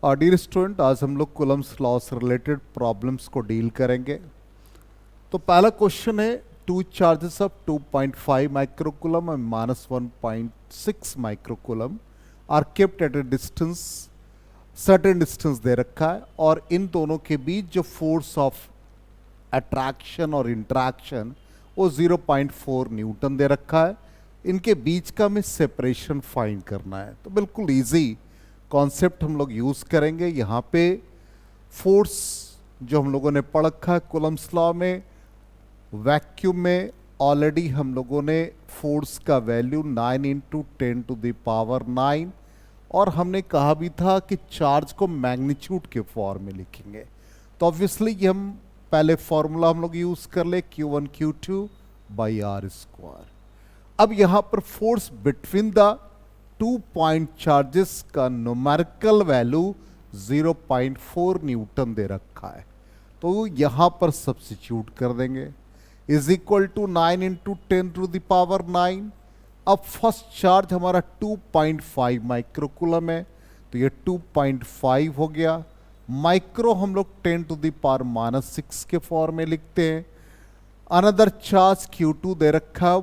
Dear student, आज हम लोग कूलम्स लॉ से रिलेटेड प्रॉब्लम्स को डील करेंगे। तो पहला क्वेश्चन है, two charges of 2.5 microcoulomb and -1.6 microcoulomb are kept at a distance, certain distance दे रखा है, और इन दोनों के बीच जो फोर्स ऑफ अट्रैक्शन और इंट्रैक्शन वो 0.4 न्यूटन दे रखा है। इनके बीच का हमें सेपरेशन फाइंड करना है। तो बिल्कुल इजी कॉन्सेप्ट हम लोग यूज करेंगे। यहाँ पे फोर्स जो हम लोगों ने पढ़ रखा है कूलम्स लॉ में, वैक्यूम में ऑलरेडी हम लोगों ने फोर्स का वैल्यू 9 इंटू 10⁹9, और हमने कहा भी था कि चार्ज को मैग्नीट्यूड के फॉर्म में लिखेंगे। तो ऑब्वियसली ये हम पहले फॉर्मूला हम लोग यूज कर ले, Q1 Q2 by R square. अब यहां पर force between the 2 point charges का न्यूमेरिकल वैल्यू 0.4 न्यूटन दे रखा है, तो यहां पर सब्स्टिट्यूट कर देंगे। Is equal to 9 into 10⁹9। अब फर्स्ट चार्ज हमारा 2.5 माइक्रोकूलम है, तो ये 2.5 हो गया। माइक्रो हम लोग 10⁻⁻6 के फॉर्म में लिखते हैं। अनदर चार्ज Q2 दे रखा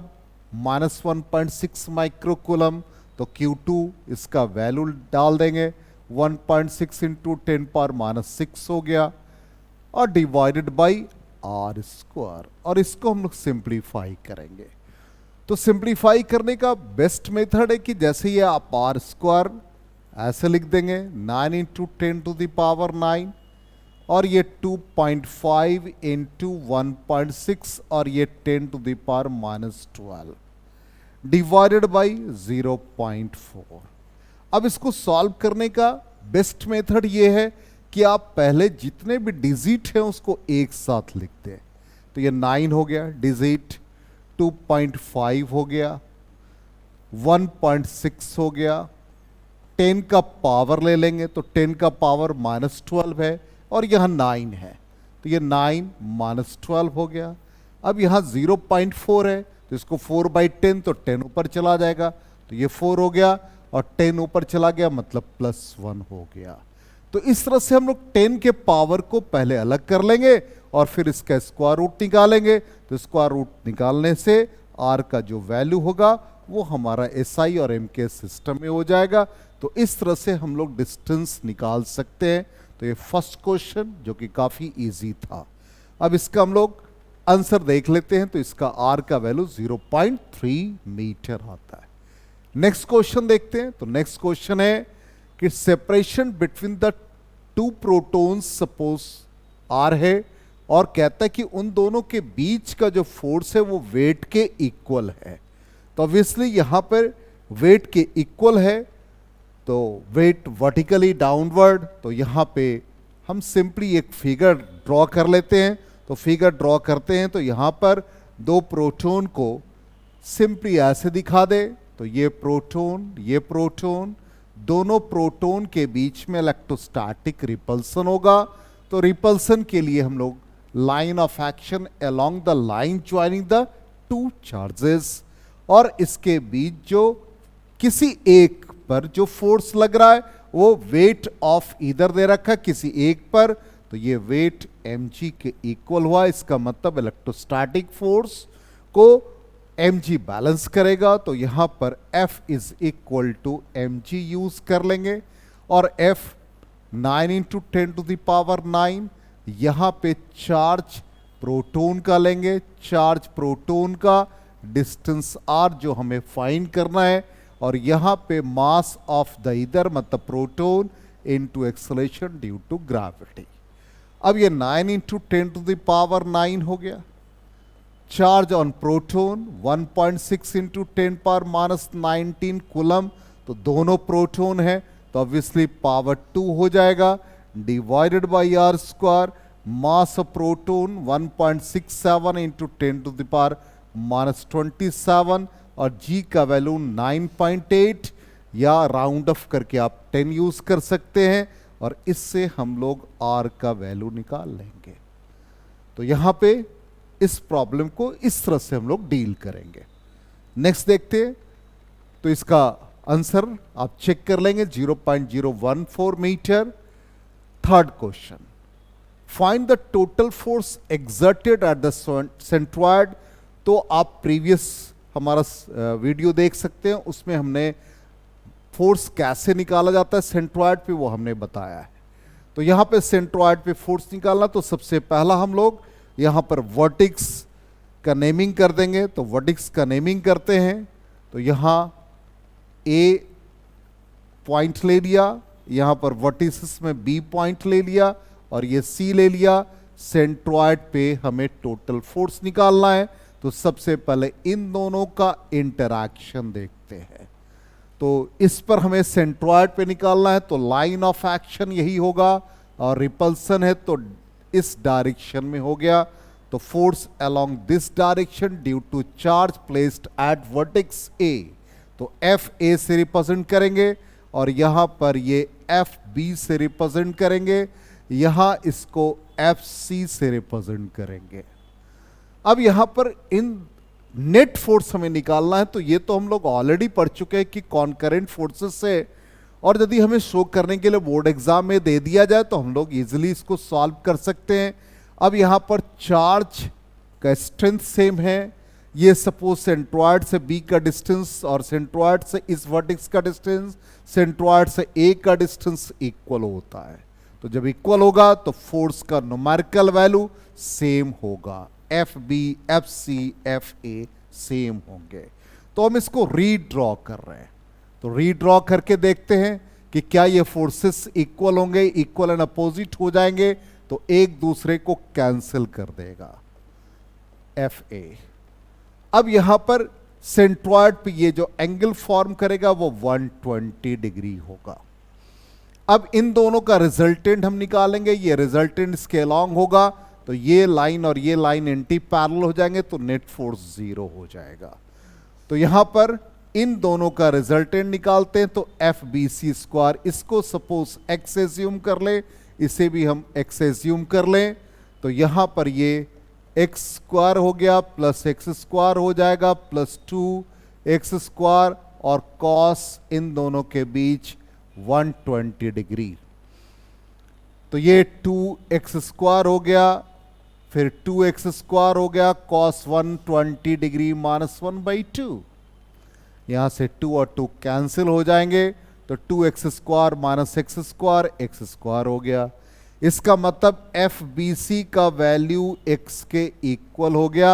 -1.6 माइक्रोकूलम, तो Q2 इसका वैल्यू डाल देंगे, 1.6 इंटू 10⁻⁻6 हो गया, और डिवाइडेड बाई आर स्क्वायर। और इसको हम लोग सिंप्लीफाई करेंगे। तो सिंप्लीफाई करने का बेस्ट मेथड है कि जैसे ये आप आर स्क्वायर ऐसे लिख देंगे, 9 इंटू 10⁻9, और ये 2.5 इंटू 1.6, और ये 10⁻⁻12 डिवाइडेड बाई 0.4। अब इसको सॉल्व करने का बेस्ट मेथड ये है कि आप पहले जितने भी डिजिट हैं उसको एक साथ लिखते हैं। तो ये 9 हो गया डिजिट, 2.5 हो गया, 1.6 हो गया, 10 का पावर ले लेंगे तो 10 का पावर -12 है, और यहाँ 9 है, तो ये 9 -12 हो गया। अब यहाँ 0.4 है, तो इसको 4/10, तो 10 ऊपर चला जाएगा, तो ये 4 हो गया, और 10 ऊपर चला गया मतलब +1 हो गया। तो इस तरह से हम लोग 10 के पावर को पहले अलग कर लेंगे और फिर इसका स्क्वायर रूट निकालेंगे। तो स्क्वायर रूट निकालने से आर का जो वैल्यू होगा वो हमारा SI और MK सिस्टम में हो जाएगा। तो इस तरह से हम लोग डिस्टेंस निकाल सकते हैं। तो ये फर्स्ट क्वेश्चन जो कि काफी इजी था। अब इसका हम लोग आंसर देख लेते हैं। तो इसका आर का वैल्यू 0.3 मीटर आता है। नेक्स्ट क्वेश्चन देखते हैं। तो नेक्स्ट क्वेश्चन है कि separation between the 2 protons suppose R है, और कहता है कि उन दोनों के बीच का जो फोर्स है वो वेट के इक्वल है। तो ऑब्वियसली यहां पर वेट के इक्वल है, तो वेट वर्टिकली डाउनवर्ड। तो यहां पे हम सिंपली एक फिगर ड्रॉ कर लेते हैं। तो फिगर ड्रॉ करते हैं, तो यहां पर 2 प्रोटॉन को सिंपली ऐसे दिखा दे। तो ये प्रोटॉन, दोनों प्रोटॉन के बीच में इलेक्ट्रोस्टैटिक रिपल्सन होगा। तो रिपल्सन के लिए हम लोग line of action along the line joining the 2 charges, और इसके बीच जो किसी एक पर जो फोर्स लग रहा है वो वेट ऑफ ईदर दे रखा है किसी एक पर। तो ये वेट mg के इक्वल हुआ। इसका मतलब इलेक्ट्रोस्टैटिक फोर्स को mg बैलेंस करेगा। तो यहां पर F is equal to mg use कर लेंगे, और F 9 इंटू 10⁻9। यहां पे चार्ज प्रोटॉन का लेंगे, चार्ज प्रोटॉन का डिस्टेंस r जो हमें फाइंड करना है, और यहां पे मास ऑफ द ईदर मतलब proton into acceleration due to gravity. अब ये 9 इंटू 10⁻9 हो गया। Charge on proton 1.6 into 10⁻⁻19 coulomb. तो दोनों प्रोटॉन है, तो ऑब्वियसली पावर 2 हो जाएगा, divided by R square. Mass of proton 1.67 into 10⁻⁻27, और G का वैल्यू 9.8, या राउंड ऑफ करके आप 10 यूज कर सकते हैं, और इससे हम लोग R का वैल्यू निकाल लेंगे। तो यहां पे इस प्रॉब्लम को इस तरह से हम लोग डील करेंगे। नेक्स्ट देखते हैं। तो इसका आंसर आप चेक कर लेंगे, 0.014 metre. Third question, find the total force exerted at the centroid. तो आप प्रीवियस हमारा वीडियो देख सकते हैं, उसमें हमने फोर्स कैसे निकाला जाता है सेंट्रॉयड पे वो हमने बताया है। तो यहां पे सेंट्रॉयड पे फोर्स निकालना, तो सबसे पहला हम लोग यहां पर वर्टिक्स का नेमिंग कर देंगे। तो वर्टिक्स का नेमिंग करते हैं, तो यहां ए पॉइंट ले लिया, यहां पर वर्टिसेस में बी पॉइंट ले लिया और ये सी ले लिया। सेंट्रॉयड पे हमें टोटल फोर्स निकालना है, तो सबसे पहले इन दोनों का इंटरैक्शन देखते हैं। तो इस पर हमें सेंट्रॉयड पे निकालना है, तो लाइन ऑफ एक्शन यही होगा, और रिपल्सन है तो इस डायरेक्शन में हो गया। तो force along this direction due to charge placed at vertex A, तो एफ ए से रिप्रेजेंट करेंगे और यहां पर ये एफ बी से रिप्रेजेंट करेंगे, यहां इसको एफ सी से रिप्रेजेंट करेंगे। अब यहां पर इन नेट फोर्स हमें निकालना है, तो ये तो हम लोग ऑलरेडी पढ़ चुके हैं कि कॉन्करेंट फोर्सेस से, और यदि हमें शो करने के लिए बोर्ड एग्जाम में दे दिया जाए तो हम लोग इजीली इसको सॉल्व कर सकते हैं। अब यहां पर चार्ज का स्ट्रेंथ सेम है, ये सपोज सेंट्रॉयड से बी का डिस्टेंस और सेंट्रॉयड से इस वर्टेक्स का डिस्टेंस, सेंट्रॉयड से ए का डिस्टेंस इक्वल होता है। तो जब इक्वल होगा तो फोर्स का न्यूमेरिकल वैल्यू सेम होगा, F B F C F A same होंगे। तो हम इसको रीड्रॉ कर रहे हैं, तो रीड्रॉ करके देखते हैं कि क्या ये फोर्सेस इक्वल होंगे, इक्वल एंड अपोजिट हो जाएंगे, तो एक दूसरे को कैंसिल कर देगा एफ ए। अब यहां पर सेंट्रॉयड पे ये जो एंगल फॉर्म करेगा वो 120 डिग्री होगा। अब इन दोनों का रिजल्टेंट हम निकालेंगे, ये रिजल्टेंट इसके अलोंग होगा, तो ये लाइन और ये लाइन एंटी पैरेलल हो जाएंगे, तो नेट फोर्स 0 हो जाएगा। तो यहां पर इन दोनों का रिजल्टेंट निकालते हैं, तो एफ बी सी स्क्वायर, इसको सपोज एक्स एज्यूम कर ले, इसे भी हम एक्स एज्यूम कर लें, तो यहां पर ये एक्स स्क्वायर हो गया प्लस एक्स स्क्वायर हो जाएगा प्लस 2 एक्स स्क्वायर, और कॉस इन दोनों के बीच 120 डिग्री, तो ये 2x स्क्वायर हो गया, फिर 2x स्क्वायर हो गया, कॉस 120 डिग्री माइनस 1/2, यहां से 2 और 2 कैंसिल हो जाएंगे, तो 2x square minus x square हो गया। इसका मतलब एफ बी सी का वैल्यू x के इक्वल हो गया,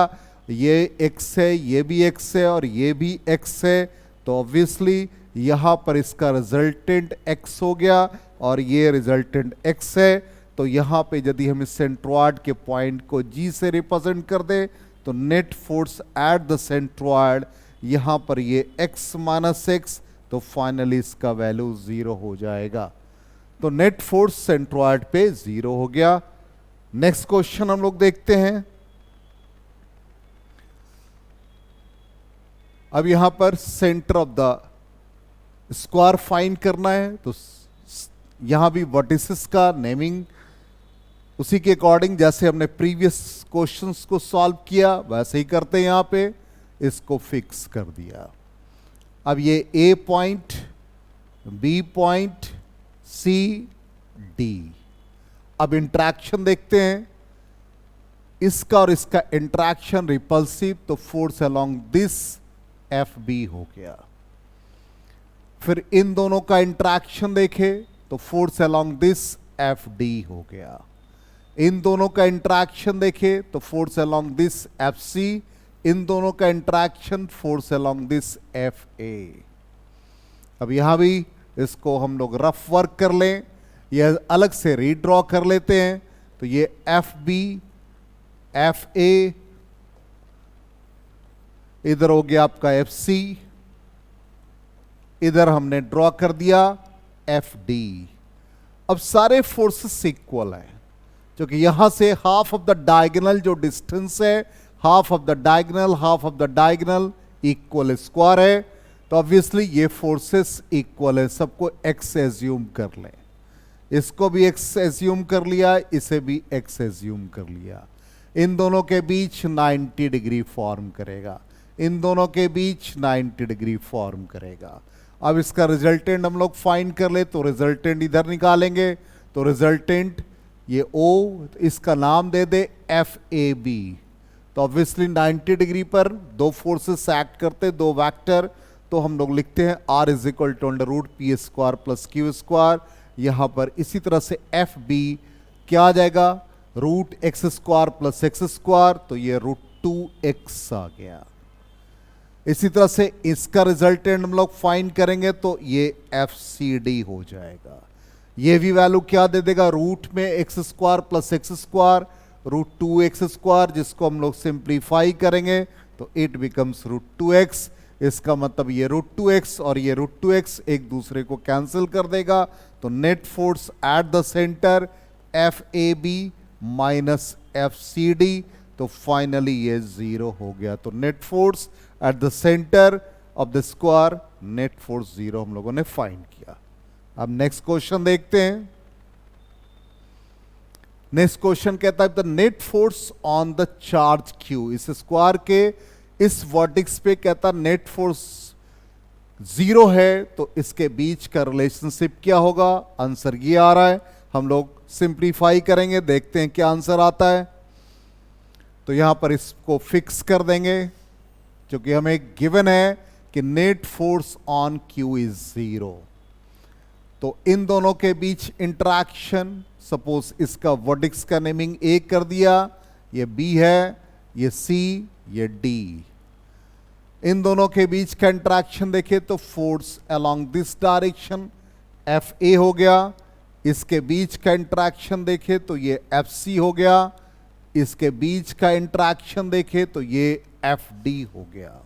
ये x है, ये भी x है और ये भी x है, तो ऑब्वियसली यहां पर इसका रिजल्टेंट x हो गया और ये रिजल्टेंट x है। तो यहां पे यदि हम इस सेंट्रॉयड के पॉइंट को G से रिप्रेजेंट कर दें, तो net force at the centroid यहां पर ये x माइनस एक्स, तो फाइनली इसका वैल्यू 0 हो जाएगा। तो नेट फोर्स सेंट्रॉयड पे 0 हो गया। नेक्स्ट क्वेश्चन हम लोग देखते हैं। अब यहां पर centre of the square find करना है, तो यहां भी वर्टिसेस का नेमिंग उसी के अकॉर्डिंग जैसे हमने प्रीवियस क्वेश्चंस को सॉल्व किया वैसे ही करते हैं, यहां पे इसको फिक्स कर दिया। अब ये a point, b point, c, d. अब इंट्रैक्शन देखते हैं, इसका और इसका इंट्रैक्शन रिपल्सिव, तो force along this f b हो गया। फिर इन दोनों का इंट्रैक्शन देखें तो force along this f d हो गया। इन दोनों का इंट्रैक्शन देखें तो force along this f c, इन दोनों का interaction force along this f a. अब यहां भी इसको हम लोग रफ वर्क कर लें, यह अलग से रीड्रॉ कर लेते हैं, तो ये एफ बी, एफ ए, इधर हो गया आपका एफ सी, इधर हमने ड्रॉ कर दिया एफ डी। अब सारे फोर्सेस इक्वल हैं, क्योंकि यहां से हाफ ऑफ द डायगोनल जो डिस्टेंस है, half of the diagonal equal square है, तो ऑब्वियसली ये फोर्सेस इक्वल है। सबको एक्स एज्यूम कर लें, इसको भी एक्स एज्यूम कर लिया, इसे भी एक्स एज्यूम कर लिया। इन दोनों के बीच 90 डिग्री फॉर्म करेगा, इन दोनों के बीच 90 डिग्री फॉर्म करेगा। अब इसका रिजल्टेंट हम लोग फाइंड कर ले, तो रिजल्टेंट इधर निकालेंगे, तो रिजल्टेंट ये O, इसका नाम दे दे FAB। तो ऑब्वियसली 90 डिग्री पर दो फोर्सेस एक्ट करते, दो वेक्टर, तो हम लोग लिखते हैं R is equal to under root P square plus Q square. यहां पर इसी तरह से FB क्या आ जाएगा, root X square plus X square, तो ये रूट 2x आ गया। इसी तरह से इसका रिजल्टेंट हम लोग फाइंड करेंगे तो ये FCD हो जाएगा। ये भी वैल्यू क्या दे देगा, रूट में X square plus X square root 2x square, जिसको हम लोग सिंप्लीफाई करेंगे तो इट बिकम्स रूट 2x। इसका मतलब ये रूट 2x और ये रूट 2x एक दूसरे को कैंसिल कर देगा, तो net force at the centre FAB minus FCD, तो फाइनली ये 0 हो गया। तो net force at the centre of the square, net force 0 हम लोगों ने फाइंड किया। अब नेक्स्ट क्वेश्चन देखते हैं। नेक्स्ट क्वेश्चन कहता है the net force on the charge Q, इस स्क्वायर के इस वर्टेक्स पे कहता नेट फोर्स 0 है, तो इसके बीच का रिलेशनशिप क्या होगा, आंसर ये आ रहा है। हम लोग सिंप्लीफाई करेंगे, देखते हैं क्या आंसर आता है। तो यहां पर इसको फिक्स कर देंगे, क्योंकि हमें गिवन है कि net force on Q is 0। तो इन दोनों के बीच इंटरैक्शन, सपोज इसका वर्टेक्स का नेमिंग A कर दिया, ये B है, ये C, ये D। इन दोनों के बीच का इंटरैक्शन देखें तो force along this direction FA हो गया, इसके बीच का इंटरैक्शन देखें तो ये FC हो गया, इसके बीच का इंटरैक्शन देखें तो ये FD हो गया।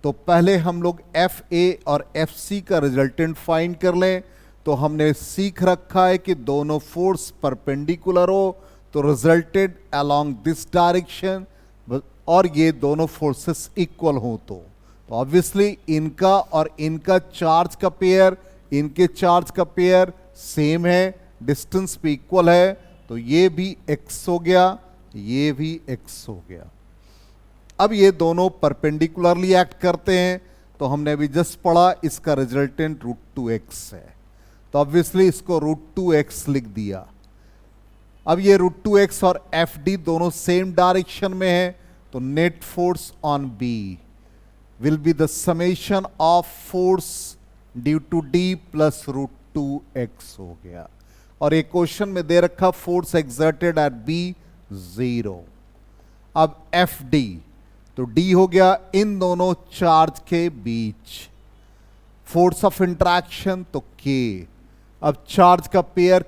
तो पहले हम लोग FA और FC का रिजल्टेंट फाइंड कर लें। तो हमने सीख रखा है कि दोनों फोर्स परपेंडिकुलर हो तो रिजल्टेड अलोंग दिस डायरेक्शन, और ये दोनों फोर्सेस इक्वल हो तो ऑब्वियसली इनका और इनका चार्ज का पेयर, इनके चार्ज का पेयर सेम है, डिस्टेंस भी इक्वल है, तो ये भी x हो गया, ये भी x हो गया। अब ये दोनों परपेंडिकुलरली एक्ट करते हैं, तो हमने अभी जस्ट पढ़ा इसका रिजल्टेंट रूट 2x है, तो ऑब्वियसली इसको रूट 2x लिख दिया। अब ये रूट 2x और FD दोनों सेम डायरेक्शन में है, तो net force on B will be the summation of force due to D plus root 2x हो गया। और एक क्वेश्चन में दे रखा फोर्स एक्सर्टेड एट B 0। अब FD, तो D हो गया इन दोनों चार्ज के बीच, फोर्स ऑफ इंटरैक्शन तो K। अब चार्ज का पेयर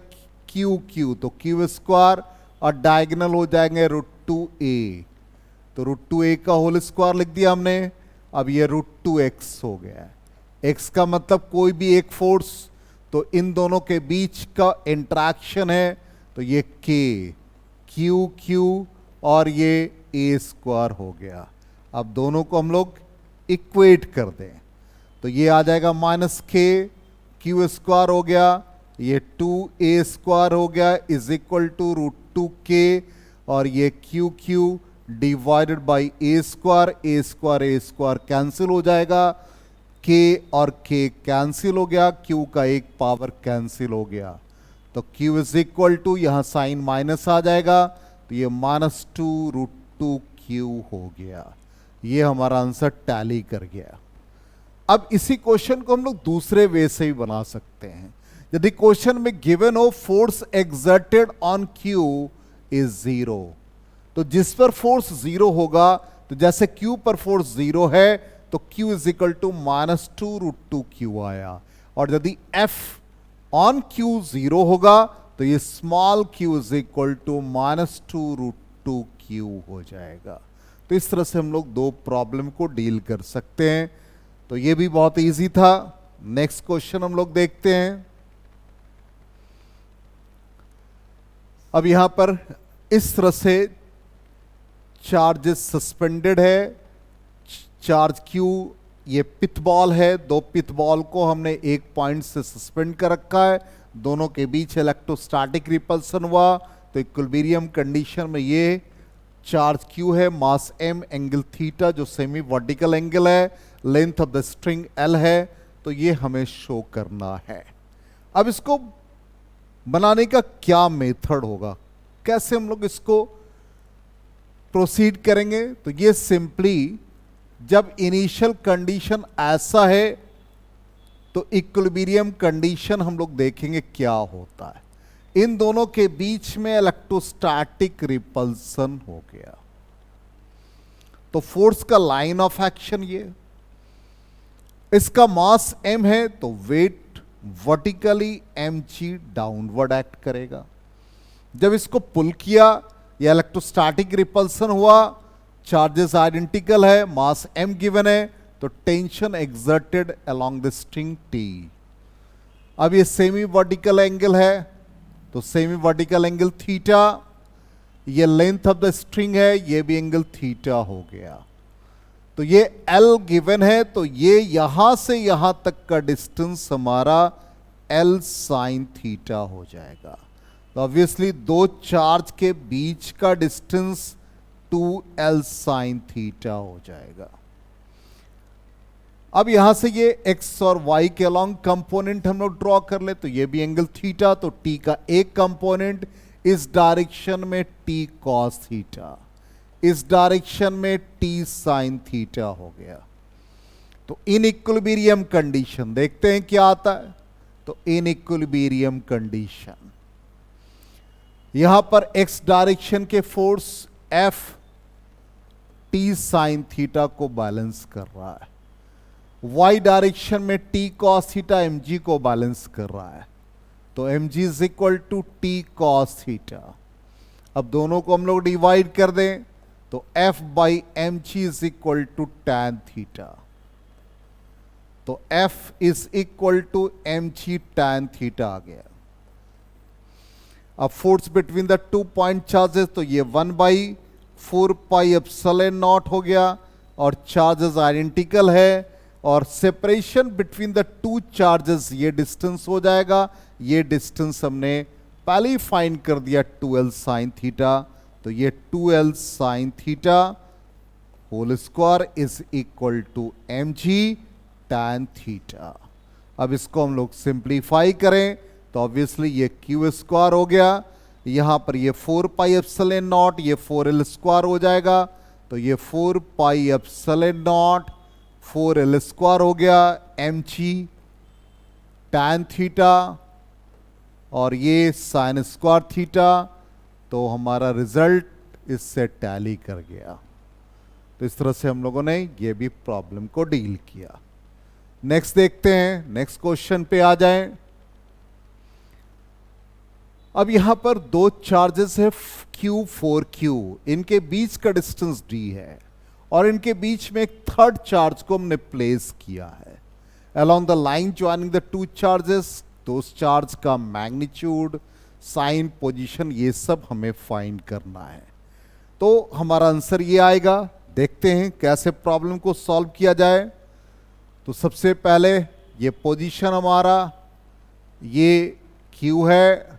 Q, तो Q स्क्वायर और डायगोनल हो जाएंगे रूट 2a, तो रूट 2a का होल स्क्वायर लिख दिया हमने। अब ये रूट 2x हो गया है। x का मतलब कोई भी एक फोर्स, तो इन दोनों के बीच का इंटरैक्शन है, तो ये K, Q और ये a स्क्वायर हो गया। अब दोनों को हम लोग इक्वेट कर दें, तो ये आ जाएगा माइनस K, Q स्क्वायर हो गया, ये 2a स्क्वायर हो गया is equal to root 2k, और ये Q divided by a square cancel हो जाएगा, k और k कैंसिल हो गया, q का एक पावर कैंसिल हो गया, तो q इज इक्वल टू, यहां साइन माइनस आ जाएगा, तो ये -2 रूट 2q हो गया। ये हमारा आंसर टैली कर गया। अब इसी क्वेश्चन को हम लोग दूसरे वे से भी बना सकते हैं। यदि क्वेश्चन में गिवन हो force exerted on Q is 0, तो जिस पर फोर्स 0 होगा, तो जैसे Q पर फोर्स 0 है तो Q is equal to -2 root 2q आया, और यदि F ऑन Q 0 होगा तो ये small q is equal to -2 root 2q हो जाएगा। तो इस तरह से हम लोग दो प्रॉब्लम को डील कर सकते हैं। तो ये भी बहुत इजी था। नेक्स्ट क्वेश्चन हम लोग देखते हैं। अब यहां पर इस तरह से चार्जेस सस्पेंडेड है, चार्ज Q ये पिथ बॉल है, दो पिथ बॉल को हमने एक पॉइंट से सस्पेंड कर रखा है, दोनों के बीच इलेक्ट्रोस्टैटिक रिपल्सन हुआ, तो इक्विलिब्रियम कंडीशन में ये चार्ज Q है, मास m, एंगल थीटा जो सेमी वर्टिकल एंगल है, length of the string L है, तो ये हमें शो करना है। अब इसको बनाने का क्या मेथड होगा, कैसे हम लोग इसको प्रोसीड करेंगे। तो ये सिंपली जब इनिशियल कंडीशन ऐसा है तो इक्विलिब्रियम कंडीशन हम लोग देखेंगे क्या होता है। इन दोनों के बीच में इलेक्ट्रोस्टैटिक रिपल्सन हो गया तो फोर्स का लाइन ऑफ एक्शन ये, इसका मास m है तो weight vertically mg downward act करेगा। जब इसको पुल किया या इलेक्ट्रोस्टैटिक रिपल्सन हुआ, चार्जेस आइडेंटिकल है, मास m गिवन है, तो tension exerted along the string T। अब ये सेमी वर्टिकल एंगल है तो सेमी वर्टिकल एंगल थीटा, ये लेंथ ऑफ द स्ट्रिंग है, ये भी एंगल थीटा हो गया। तो ये L गिवन है तो ये यहां से यहां तक का डिस्टेंस हमारा L साइन थीटा हो जाएगा। तो ऑब्वियसली दो चार्ज के बीच का डिस्टेंस 2L साइन थीटा हो जाएगा। अब यहां से ये x और y के अलोंग कंपोनेंट हम लोग ड्रॉ कर ले तो ये भी एंगल थीटा, तो t का एक कंपोनेंट इस डायरेक्शन में t cos थीटा, इस डायरेक्शन में t साइन थीटा हो गया। तो इन इक्विलिब्रियम कंडीशन देखते हैं क्या आता है। तो इन इक्विलिब्रियम कंडीशन यहां पर x डायरेक्शन के force F t sine theta को बैलेंस कर रहा है, y डायरेक्शन में t cos थीटा mg को बैलेंस कर रहा है। तो mg is equal to t cos theta. अब दोनों को हम लोग डिवाइड कर दें तो F by mg is equal to tan theta. तो F is equal to mg tan theta आ गया। अब force between the two point charges तो ये 1/4 पाई एप्सिलॉन नॉट हो गया और चार्जेस आइडेंटिकल है और separation between the two charges ये डिस्टेंस हो जाएगा। ये डिस्टेंस हमने पहले ही फाइंड कर दिया 2L साइन थीटा। तो ये 2L sine theta whole square is equal to mg tan theta. अब इसको हम लोग सिंप्लीफाई करें तो ऑब्वियसली ये क्यू स्क्वायर हो गया, यहां पर ये 4 पाई एप्सिलॉन नॉट, ये 4L स्क्वायर हो जाएगा। तो ये 4 pi epsilon not 4L square हो गया mg tan थीटा और ये साइन स्क्वायर थीटा। तो हमारा रिजल्ट इससे टैली कर गया। तो इस तरह से हम लोगों ने ये भी प्रॉब्लम को डील किया। नेक्स्ट देखते हैं, नेक्स्ट क्वेश्चन पे आ जाएं। अब यहां पर दो चार्जेस है Q 4Q, इनके बीच का डिस्टेंस d है और इनके बीच में एक थर्ड चार्ज को हमने प्लेस किया है along the line joining the two charges. तो उस चार्ज का मैग्नीट्यूड, साइन, पोजीशन ये सब हमें फाइंड करना है। तो हमारा आंसर ये आएगा। देखते हैं कैसे प्रॉब्लम को सॉल्व किया जाए। तो सबसे पहले ये पोजीशन हमारा ये Q है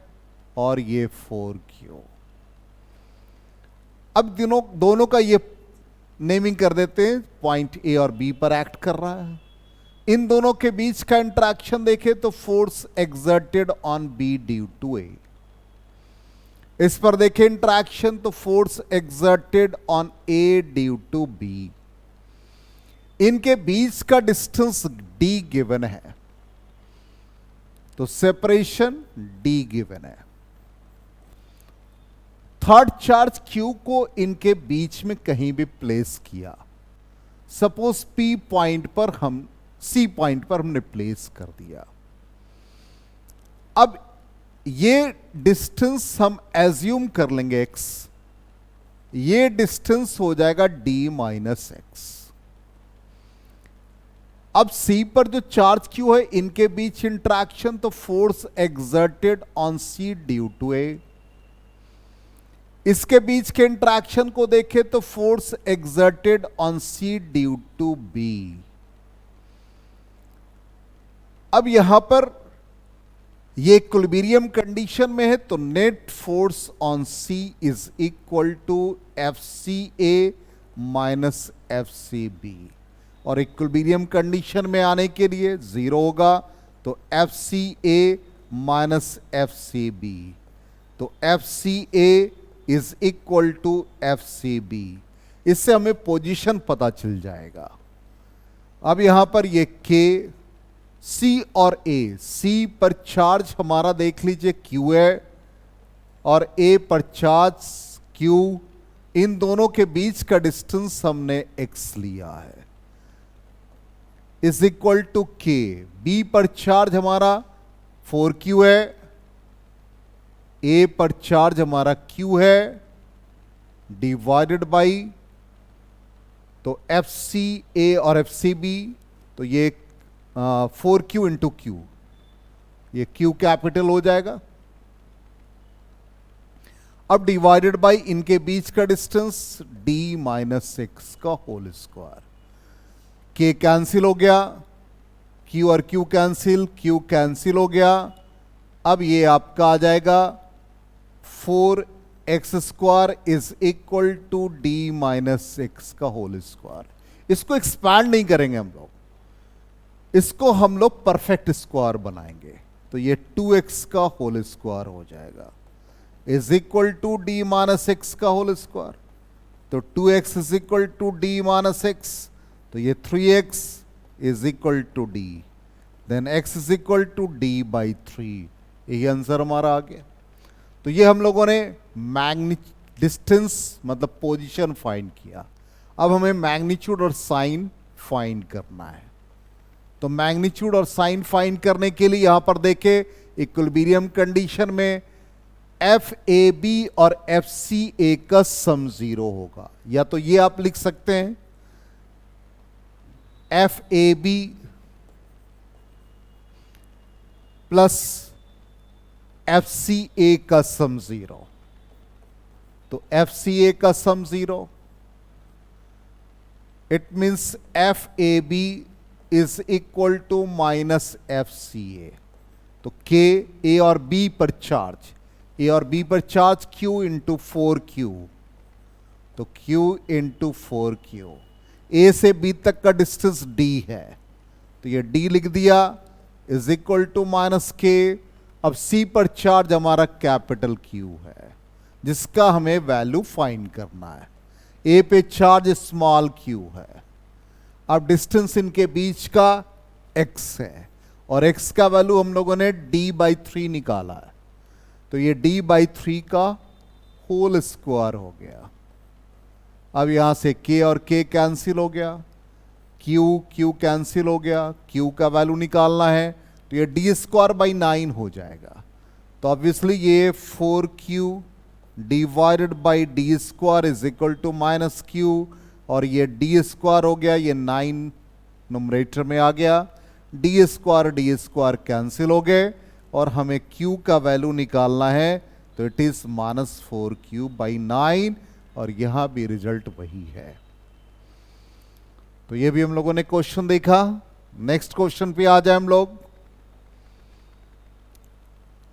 और ये 4Q। अब दोनों का ये नेमिंग कर देते हैं, पॉइंट A और B पर एक्ट कर रहा है। इन दोनों के बीच का इंटरेक्शन देखें तो force exerted on B due to A। इस पर देखें इंटरेक्शन तो force exerted on A due to B। इनके बीच का डिस्टेंस D गिवन है तो सेपरेशन D गिवन है। थर्ड चार्ज Q को इनके बीच में कहीं भी प्लेस किया, सपोज P पॉइंट पर हम C पॉइंट पर हमने प्लेस कर दिया। अब ये डिस्टेंस हम एज्यूम कर लेंगे x, ये डिस्टेंस हो जाएगा d माइनस एक्स। अब C पर जो चार्ज Q है इनके बीच इंटरेक्शन तो force exerted on C due to A। इसके बीच के इंटरेक्शन को देखें तो force exerted on C due to B। अब यहां पर ये इक्विलिब्रियम कंडीशन में है तो net force on C is equal to FCA minus FCB और इक्विलिब्रियम कंडीशन में आने के लिए 0 होगा तो FCA minus f c b. तो f c a is equal to f c b. इससे हमें पोजीशन पता चल जाएगा। अब यहां पर ये के, सी और ए, सी पर चार्ज हमारा देख लीजिए क्यू है और ए पर चार्ज क्यू, इन दोनों के बीच का डिस्टेंस हमने एक्स लिया है, इज इक्वल टू के। बी पर चार्ज हमारा 4q है, ए पर चार्ज हमारा q है, डिवाइडेड बाई, तो एफ सी ए और एफ सी बी, तो ये 4q इंटू क्यू, ये q कैपिटल हो जाएगा। अब डिवाइडेड बाई इनके बीच का डिस्टेंस d माइनस एक्स का होल स्क्वायर। k कैंसिल हो गया, q और q कैंसिल, q कैंसिल हो गया। अब ये आपका आ जाएगा 4x square is equal to d minus X का होल स्क्वायर। इसको एक्सपैंड नहीं करेंगे हम लोग, इसको हम लोग परफेक्ट स्क्वायर बनाएंगे। तो ये 2x का होल स्क्वायर हो जाएगा is equal to d minus X का होल स्क्वायर। तो 2x is equal to d minus X, तो ये 3x is equal to d, then x is equal to d by 3। यही आंसर हमारा आ गया। तो ये हम लोगों ने डिस्टेंस मतलब पोजीशन फाइंड किया। अब हमें मैग्नीट्यूड और साइन फाइंड करना है। तो मैग्नीट्यूड और साइन फाइंड करने के लिए यहां पर देखें, इक्विलिब्रियम कंडीशन में एफ ए बी और एफ सी ए का सम 0 होगा। या तो ये आप लिख सकते हैं f a b plus f c a का सम 0। तो एफ सी ए का sum 0, it means f a b is equal to minus f c a. तो के ए और बी पर चार्ज, ए और बी पर चार्ज q इंटू 4q, तो q इंटू 4q। ए से बी तक का डिस्टेंस d है, तो ये d लिख दिया इज इक्वल टू माइनस के। अब c पर चार्ज हमारा कैपिटल Q है जिसका हमें वैल्यू फाइंड करना है। ए पे चार्ज स्मॉल q है। अब डिस्टेंस इनके बीच का x है और x का वैल्यू हम लोगों ने d बाई 3 निकाला है, तो ये d बाई 3 का होल स्क्वायर हो गया। अब यहां से k और k कैंसिल हो गया, q कैंसिल हो गया, q का वैल्यू निकालना है, तो ये d स्क्वायर बाई 9 हो जाएगा। तो ऑब्वियसली ये 4q divided by d square is equal to minus q, और ये d स्क्वायर हो गया, ये 9 नुमरेटर में आ गया, d स्क्वायर कैंसिल हो गए और हमें q का वैल्यू निकालना है, तो it is minus 4q by 9, और यहां भी रिजल्ट वही है। तो ये भी हम लोगों ने क्वेश्चन देखा। नेक्स्ट क्वेश्चन पे आ जाए हम लोग।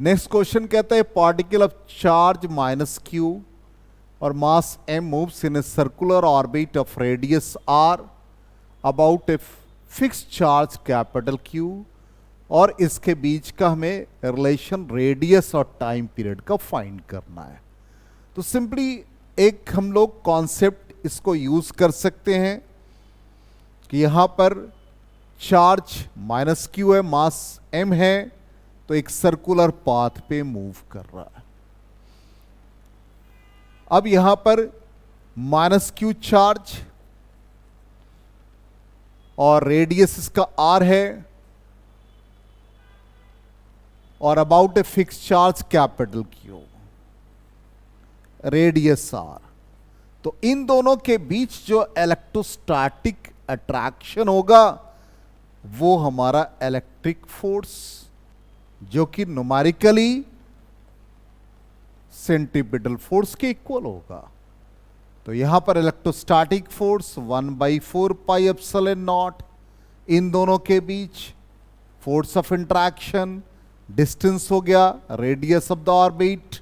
नेक्स्ट क्वेश्चन कहता है particle of charge minus q और मास m moves in a circular orbit of radius r about a fixed charge capital Q, और इसके बीच का हमें रिलेशन रेडियस और टाइम पीरियड का फाइंड करना है। तो सिंपली एक हम लोग कॉन्सेप्ट इसको यूज कर सकते हैं कि यहां पर चार्ज माइनस Q है, मास m है, तो एक सर्कुलर पाथ पे मूव कर रहा है। अब यहां पर माइनस Q चार्ज और रेडियस इसका r है और about a fix charge capital Q, radius r। तो इन दोनों के बीच जो इलेक्ट्रोस्टैटिक अट्रैक्शन होगा वो हमारा इलेक्ट्रिक फोर्स, जो कि न्यूमेरिकली सेंटीपिटल फोर्स के इक्वल होगा। तो यहां पर electrostatic force 1/4 pi epsilon naught, इन दोनों के बीच फोर्स ऑफ इंट्रैक्शन, डिस्टेंस हो गया radius of the orbit,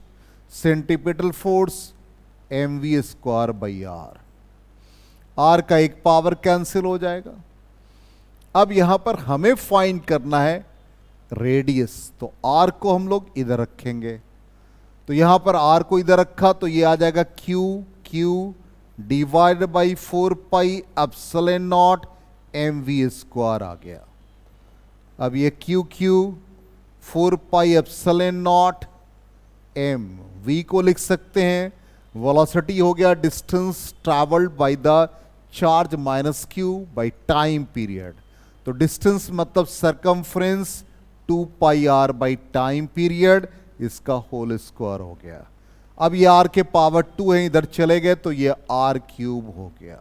centripetal force mv square by r। r का एक पावर कैंसिल हो जाएगा। अब यहां पर हमें फाइंड करना है रेडियस, तो आर को हम लोग इधर रखेंगे, तो यहां पर आर को इधर रखा तो ये आ जाएगा q divide by 4 pi epsilon naught m v square आ गया। अब ये q 4 pi epsilon naught m, v को लिख सकते हैं वेलोसिटी हो गया distance travelled by the charge minus q by time period, तो डिस्टेंस मतलब circumference 2 pi r by time period, इसका होल स्क्वायर हो गया। अब ये आर के पावर 2 है, इधर चले गए तो ये आर क्यूब हो गया,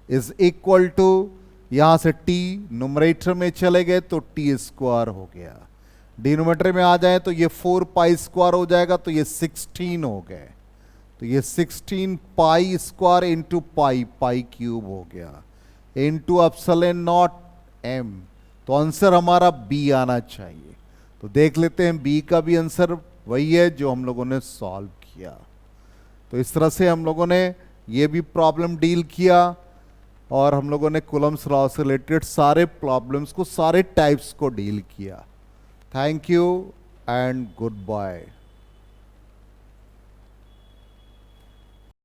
इज इक्वल टू यहां से टी न्यूमरेटर में चले गए तो टी स्क्वायर हो गया, डिनोमिनेटर में आ जाए तो ये 4 पाई स्क्वायर हो जाएगा, तो ये 16 हो गए, तो ये 16 pi square into pi cube हो गया इंटू एप्सिलॉन नॉट एम, तो आंसर हमारा बी आना चाहिए। तो देख लेते हैं बी का भी आंसर वही है जो हम लोगों ने सॉल्व किया। तो इस तरह से हम लोगों ने ये भी प्रॉब्लम डील किया और हम लोगों ने कूलम्स लॉ से रिलेटेड सारे प्रॉब्लम्स को, सारे टाइप्स को डील किया। Thank you and good bye.